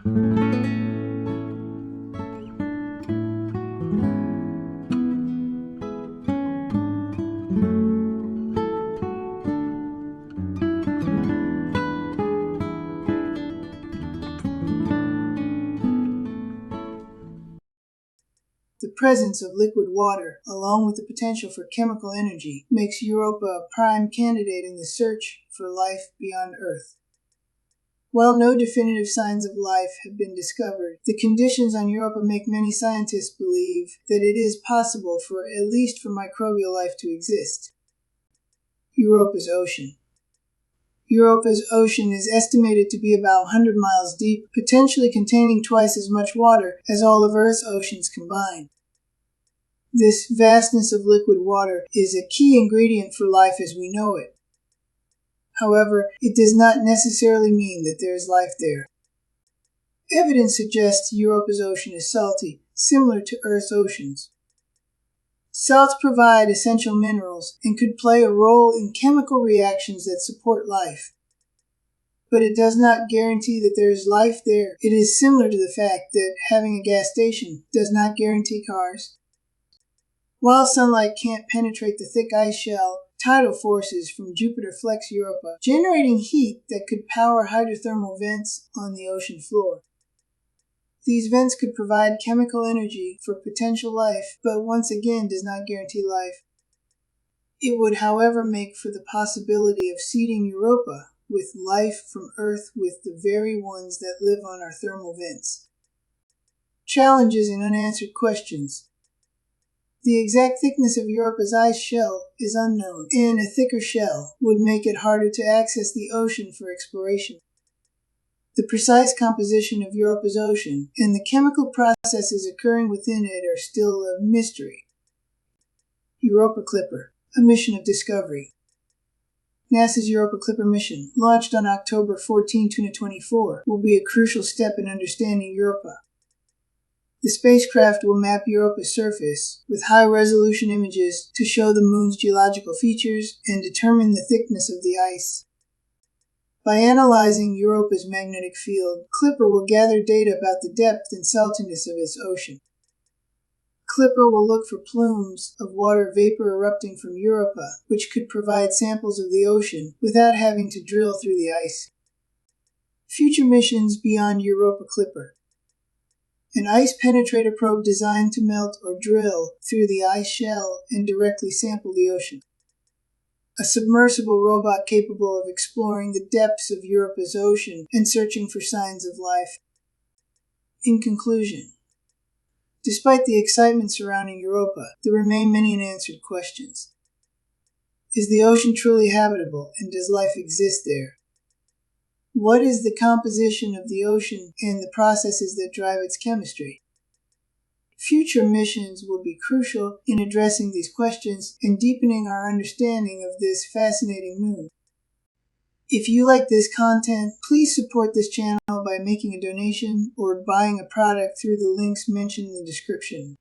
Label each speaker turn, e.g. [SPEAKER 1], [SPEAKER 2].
[SPEAKER 1] The presence of liquid water, along with the potential for chemical energy, makes Europa a prime candidate in the search for life beyond Earth. While no definitive signs of life have been discovered, the conditions on Europa make many scientists believe that it is possible for at least for microbial life to exist. Europa's ocean. Europa's ocean is estimated to be about 100 miles deep, potentially containing twice as much water as all of Earth's oceans combined. This vastness of liquid water is a key ingredient for life as we know it. However, it does not necessarily mean that there is life there. Evidence suggests Europa's ocean is salty, similar to Earth's oceans. Salts provide essential minerals and could play a role in chemical reactions that support life. But it does not guarantee that there is life there. It is similar to the fact that having a gas station does not guarantee cars. While sunlight can't penetrate the thick ice shell, tidal forces from Jupiter flex Europa, generating heat that could power hydrothermal vents on the ocean floor. These vents could provide chemical energy for potential life, but once again does not guarantee life. It would, however, make for the possibility of seeding Europa with life from Earth with the very ones that live on our thermal vents. Challenges and unanswered questions. The exact thickness of Europa's ice shell is unknown, and a thicker shell would make it harder to access the ocean for exploration. The precise composition of Europa's ocean and the chemical processes occurring within it are still a mystery. Europa Clipper, a mission of discovery. NASA's Europa Clipper mission, launched on October 14, 2024, will be a crucial step in understanding Europa. The spacecraft will map Europa's surface with high-resolution images to show the moon's geological features and determine the thickness of the ice. By analyzing Europa's magnetic field, Clipper will gather data about the depth and saltiness of its ocean. Clipper will look for plumes of water vapor erupting from Europa, which could provide samples of the ocean without having to drill through the ice. Future missions beyond Europa Clipper. An ice penetrator probe designed to melt or drill through the ice shell and directly sample the ocean. A submersible robot capable of exploring the depths of Europa's ocean and searching for signs of life. In conclusion, despite the excitement surrounding Europa, there remain many unanswered questions. Is the ocean truly habitable, and does life exist there? What is the composition of the ocean and the processes that drive its chemistry? Future missions will be crucial in addressing these questions and deepening our understanding of this fascinating moon. If you like this content, please support this channel by making a donation or buying a product through the links mentioned in the description.